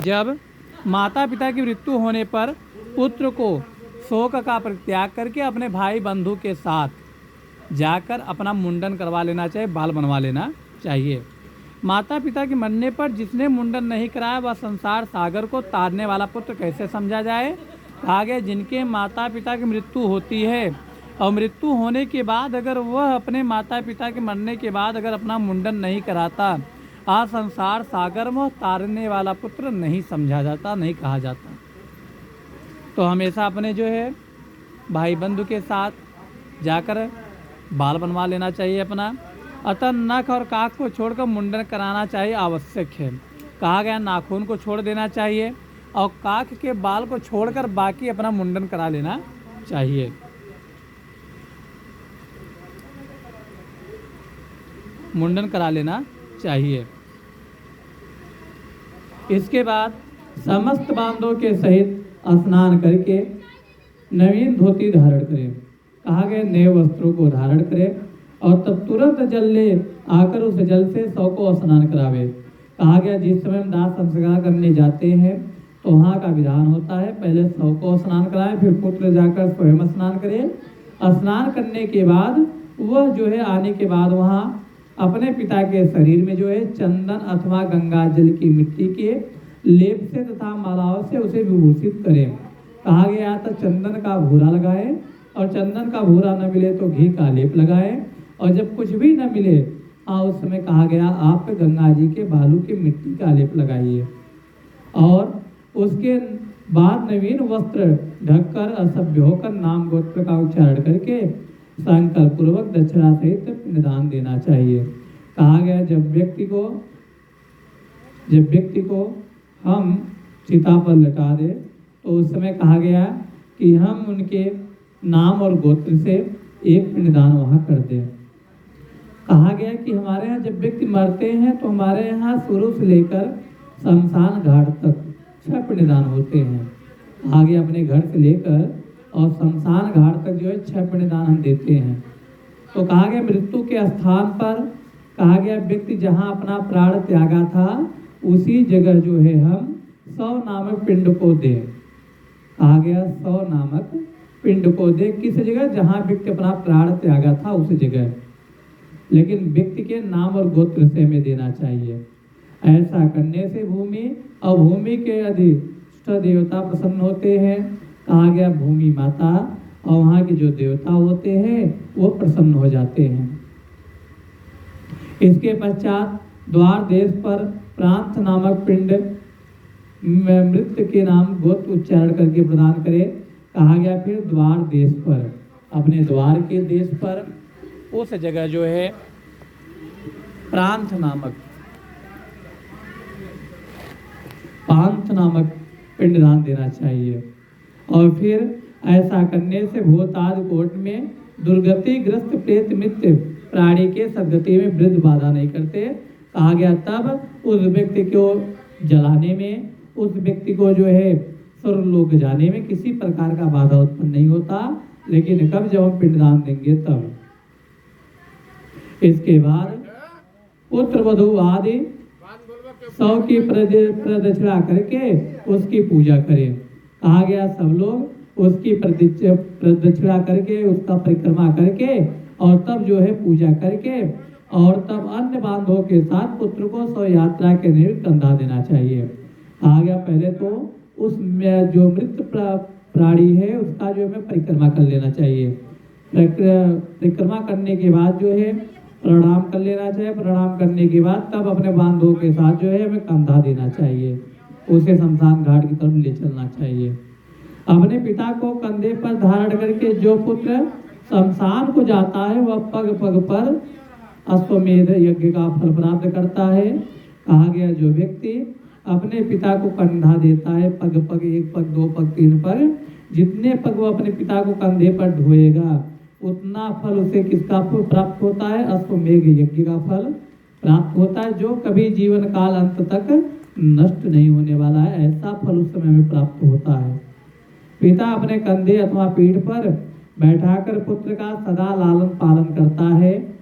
जब माता पिता की मृत्यु होने पर पुत्र को शोक का परित्याग करके अपने भाई बंधु के साथ जाकर अपना मुंडन करवा लेना चाहिए, बाल बनवा लेना चाहिए। माता पिता के मरने पर जिसने मुंडन नहीं कराया वह संसार सागर को तारने वाला पुत्र कैसे समझा जाए। कहा गया जिनके माता पिता की मृत्यु होती है और मृत्यु होने के बाद अगर वह अपने माता पिता के मरने के बाद अगर अपना मुंडन नहीं कराता, आज संसार सागर में तारने वाला पुत्र नहीं समझा जाता, नहीं कहा जाता। तो हमेशा अपने जो है भाई बंधु के साथ जाकर बाल बनवा लेना चाहिए अपना। अतः नख और काख को छोड़कर मुंडन कराना चाहिए, आवश्यक है। कहा गया नाखून को छोड़ देना चाहिए और काख के बाल को छोड़कर बाकी अपना मुंडन करा लेना चाहिए। मुंडन करा लेना चाहिए। इसके बाद समस्त बांधों के सहित स्नान करके नवीन धोती धारण करें। कहा गया नए वस्त्रों को धारण करें और तब तुरंत जल ले आकर उस जल से सौ को स्नान करावे। कहा गया जिस समय हम दाह संस्कार करने जाते हैं तो वहाँ का विधान होता है पहले सौ को स्नान कराए, फिर पुत्र जाकर स्वयं स्नान करे। स्नान करने के बाद वह जो है आने के बाद वहाँ अपने पिता के शरीर में जो है चंदन अथवा गंगा जल की मिट्टी के लेप से तथा मालाओं से उसे विभूषित करें। कहा गया तो चंदन का भूरा लगाए और चंदन का भूरा न मिले तो घी का लेप लगाए और जब कुछ भी न मिले उस समय कहा गया आप गंगा जी के बालू की मिट्टी का लेप लगाइए और उसके बाद नवीन वस्त्र ढककर असभ्य होकर नाम गोत्र का उच्चारण करके संकल्प पूर्वक दक्षिणा सहित पिंडदान देना चाहिए। कहा गया जब व्यक्ति को हम चिता पर लटा दे तो उस समय कहा गया कि हम उनके नाम और गोत्र से एक पिंडदान वहाँ कर दें। कहा गया कि हमारे यहाँ जब व्यक्ति मरते हैं तो हमारे यहाँ शुरू से लेकर शमशान घाट तक 6 पिंडदान होते हैं। आगे अपने घर से लेकर और शमशान घाट तक जो है 6 पिंडदान हम देते हैं। तो कहा गया मृत्यु के स्थान पर कहा गया व्यक्ति जहाँ अपना प्राण त्यागा था उसी जगह जो है हम 100 नामक पिंड को दें। कहा गया 100 नामक पिंड को दे किस जगह जहाँ व्यक्ति अपना प्राण त्यागा था उस जगह, लेकिन व्यक्ति के नाम और गोत्र से हमें देना चाहिए। ऐसा करने से भूमि के अधिष्ठ देवता प्रसन्न होते हैं। कहा गया भूमि माता और वहाँ के जो देवता होते हैं वो प्रसन्न हो जाते हैं। इसके पश्चात द्वार देश पर प्रांत नामक पिंड मृत के नाम गोत्र उच्चारण करके प्रदान करे। कहा गया फिर द्वार देश पर अपने द्वार के देश पर उस जगह जो है पांथ नामक पिंडदान देना चाहिए। और फिर ऐसा करने से भूताद कोट में दुर्गतिग्रस्त प्रेत मित्र प्राणी के सदगति में वृद्ध बाधा नहीं करते। कहा गया तब उस व्यक्ति को जलाने में, उस व्यक्ति को जो है स्वर्गलोक जाने में किसी प्रकार का बाधा उत्पन्न नहीं होता। लेकिन कब जब हम पिंडदान देंगे तब। इसके बाद पुत्र वधू आदि 100 की प्रदक्षिणा करके उसकी पूजा करें। कहा गया सब लोग उसकी प्रदक्षिणा करके उसका परिक्रमा करके और तब जो है पूजा करके और तब अन्य बांधवों के साथ पुत्र को स्व यात्रा के निमित्त कंधा देना चाहिए। कहा गया पहले तो उस जो मृत प्राणी है उसका जो है परिक्रमा कर लेना चाहिए। परिक्रमा करने के बाद जो है प्रणाम कर लेना चाहिए। प्रणाम करने के बाद तब अपने बांधवों के साथ जो है हमें कंधा देना चाहिए, उसे शमशान घाट की तरफ ले चलना चाहिए। अपने पिता को कंधे पर धारण करके जो पुत्र शमशान को जाता है वह पग पग पर अश्वमेध यज्ञ का फल प्राप्त करता है। कहा गया जो व्यक्ति अपने पिता को कंधा देता है पग पग, 1 पग 2 पग 3 पग, जितने पग वो अपने पिता को कंधे पर ढोएगा उतना फल उसे किसका प्राप्त होता है? अश्वमेध यज्ञ का फल प्राप्त होता है, जो कभी जीवन काल अंत तक नष्ट नहीं होने वाला है। ऐसा फल उस समय में प्राप्त होता है। पिता अपने कंधे अथवा पीठ पर बैठाकर पुत्र का सदा लालन पालन करता है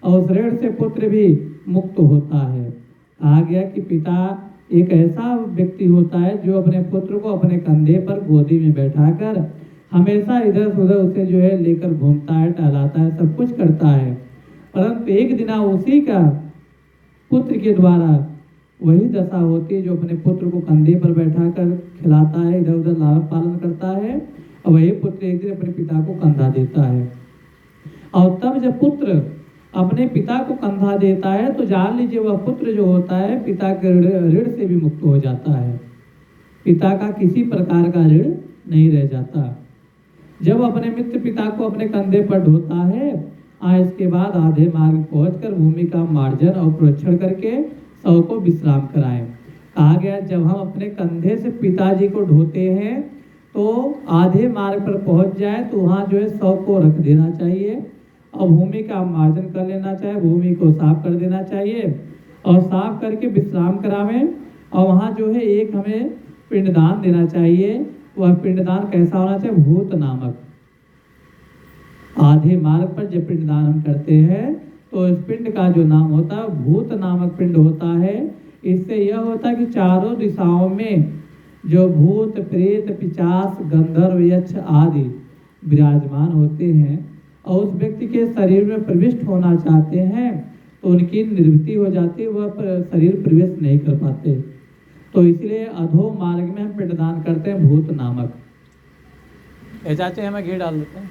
और उस ऋण से पुत्र भी मुक्त होता है। कहा गया कि पिता एक ऐसा व्यक्ति होता है जो अपने पुत्र को अपने कंधे पर गोदी में बैठाकर हमेशा इधर उधर उसे जो है लेकर घूमता है, टहलाता है, सब कुछ करता है। परंतु एक दिन उसी का पुत्र के द्वारा वही दशा होती है जो अपने पुत्र को कंधे पर बैठाकर खिलाता है, इधर उधर लालन पालन करता है, और वही पुत्र एक दिन अपने पिता को कंधा देता है। और तब जब पुत्र अपने पिता को कंधा देता है तो जान लीजिए वह पुत्र जो होता है पिता के ऋण से भी मुक्त हो जाता है, पिता का किसी प्रकार का ऋण नहीं रह जाता। जब अपने मित्र पिता को अपने कंधे पर ढोता है, इसके बाद आधे मार्ग पहुंचकर भूमि का मार्जन और प्रोक्षण करके शव को विश्राम कराएं। कहा गया जब हम अपने कंधे से पिताजी को ढोते हैं तो आधे मार्ग पर पहुंच जाए तो वहाँ जो है शव को रख देना चाहिए और भूमि का मार्जन कर लेना चाहिए, भूमि को साफ कर देना चाहिए और साफ करके विश्राम करावें। और वहाँ जो है एक हमें पिंडदान देना चाहिए। वह पिंडदान कैसा होना चाहिए? भूत नामक। आधे मार्ग पर जब पिंडदान हम करते हैं तो इस पिंड का जो नाम होता है भूत नामक पिंड होता है। इससे यह होता है कि चारों दिशाओं में जो भूत प्रेत पिशाच गंधर्व यक्ष आदि विराजमान होते हैं और उस व्यक्ति के शरीर में प्रविष्ट होना चाहते हैं तो उनकी निवृत्ति हो जाती है, वह शरीर प्रवेश नहीं कर पाते। तो इसलिए अधो मार्ग में हम पिंडदान करते हैं भूत नामक। चाचे हमें घी डाल देते हैं।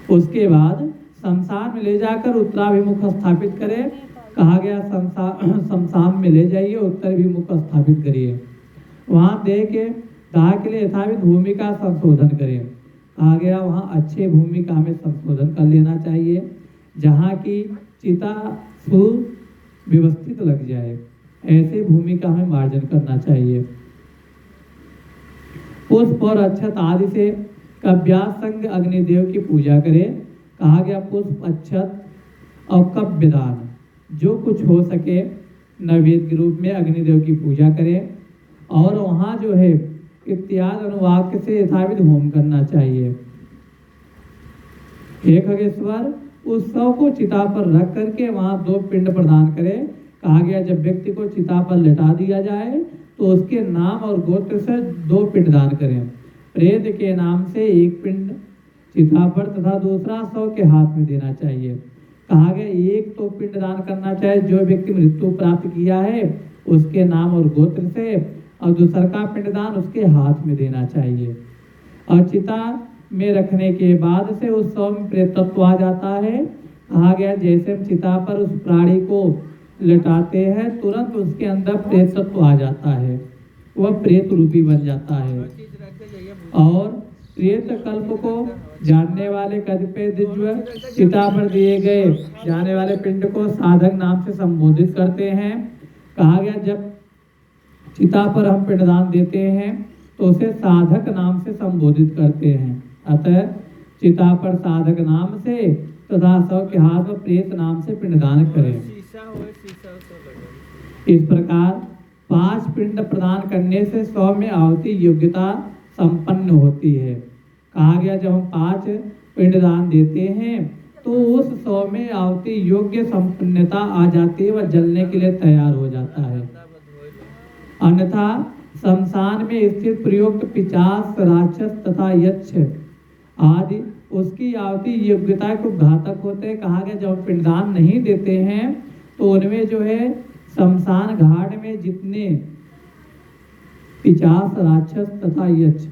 उसके बाद शमशान में ले जाकर उत्तराभिमुख स्थापित करें। कहा गया शमशान में ले जाइए, उत्तराभिमुख स्थापित करिए। वहाँ दे के दाह के लिए यथाविध भूमि का संशोधन करें। कहा गया वहाँ अच्छे भूमिका में संशोधन कर लेना चाहिए जहाँ की चिता सुव्यवस्थित लग जाए, ऐसे भूमिका में मार्जन करना चाहिए। पुष्प और अक्षत आदि से कव्यास संग अग्निदेव की पूजा करें। कहा गया पुष्प अक्षत और कव्यदान जो कुछ हो सके नैवेद्य के रूप में अग्निदेव की पूजा करें और वहाँ जो है इत्यादि अनुवाक्य से यथाविध होम करना चाहिए। हे खगेश्वर, उस शव को चिता पर रख करके वहाँ 2 पिंड प्रदान करें। कहा गया जब व्यक्ति को चिता पर लेटा दिया जाए तो उसके नाम और गोत्र से 2 पिंड दान करें। प्रेत के नाम से 1 पिंड चिता पर तथा दूसरा शव के हाथ में देना चाहिए। कहा गया एक तो पिंड दान करना चाहिए जो व्यक्ति मृत्यु प्राप्त किया है उसके नाम और गोत्र से, और दूसरा का पिंडदान उसके हाथ में देना चाहिए। और चिता में रखने के बाद से उस शव में प्रेत तत्व आ जाता है। कहा गया जैसे हम चिता पर उस प्राणी को लेटाते हैं तुरंत उसके अंदर प्रेत तत्व आ जाता है, वह प्रेत रूपी बन जाता है। और प्रेत कल्प को जानने वाले कतिपय दिव्य चिता पर दिए गए जाने वाले पिंड को साधक नाम से संबोधित करते हैं। कहा गया जब चिता पर हम पिंडदान देते हैं तो उसे साधक नाम से संबोधित करते हैं। अतः चिता पर साधक नाम से तथा शव के हाथ में प्रेत नाम से पिंडदान करें। इस प्रकार 5 पिंड प्रदान करने से शव में आहुति योग्यता संपन्न होती है। कहा गया जब हम 5 पिंडदान देते हैं तो उस शव में आहुति योग्य संपन्नता आ जाती है, वह जलने के लिए तैयार हो जाता है। अन्यथा शमशान में स्थित प्रयुक्त पिशाच राक्षस तथा यक्ष आदि उसकी आहुति योग्यता को घातक होते हैं। कहा गया जब पिंडदान नहीं देते हैं तो उनमें जो है शमशान घाट में जितने पिशाच राक्षस तथा यक्ष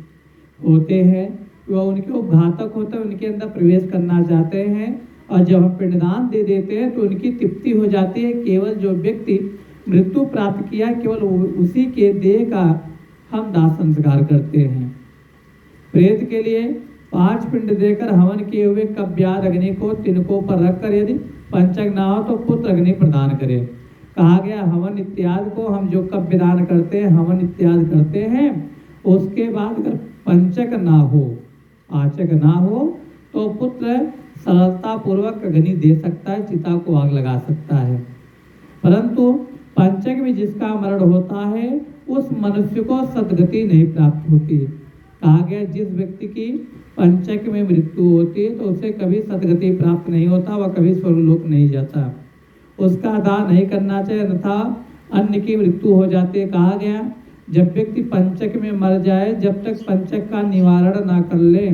होते हैं वह उनके घातक होते हैं, उनके अंदर प्रवेश करना चाहते हैं। और जब हम पिंडदान दे देते हैं तो उनकी तृप्ति हो जाती है। केवल जो व्यक्ति मृत्यु प्राप्त किया केवल उसी के देह का हम दाह संस्कार करते हैं। प्रेत के लिए 5 पिंड देकर हवन किए हुए कव्याद अग्नि को तिनकों पर रखकर यदि पंचक ना हो तो पुत्र अग्नि प्रदान करें। कहा गया हवन इत्यादि को हम जो कव्यदान करते हैं हवन इत्यादि करते हैं उसके बाद अगर पंचक ना हो आचक ना हो तो पुत्र सरलता पूर्वक अग्नि दे सकता है, चिता को आग लगा सकता है। परंतु पंचक में जिसका मरण होता है उस मनुष्य को सद्गति नहीं प्राप्त होती। कहा गया जिस व्यक्ति की पंचक में मृत्यु होती है तो उसे कभी सद्गति प्राप्त नहीं होता, वह कभी स्वर्गलोक नहीं जाता। उसका दान नहीं करना चाहिए, अन्यथा अन्य की मृत्यु हो जाती है। कहा गया जब व्यक्ति पंचक में मर जाए, जब तक पंचक का निवारण ना कर ले,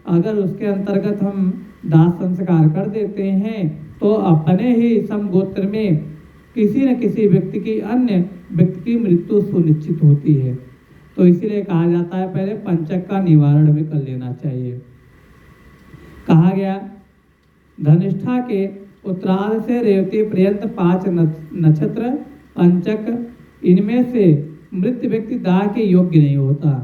अगर उसके अंतर्गत हम दाह संस्कार कर देते हैं तो अपने ही समगोत्र में किसी न किसी व्यक्ति की, अन्य व्यक्ति की मृत्यु सुनिश्चित होती है। तो इसीलिए कहा जाता है पहले पंचक का निवारण भी कर लेना चाहिए। कहा गया धनिष्ठा के उत्तरार्ध से रेवती पर्यंत 5 नक्षत्र पंचक, इनमें से मृत व्यक्ति दाह के योग्य नहीं होता।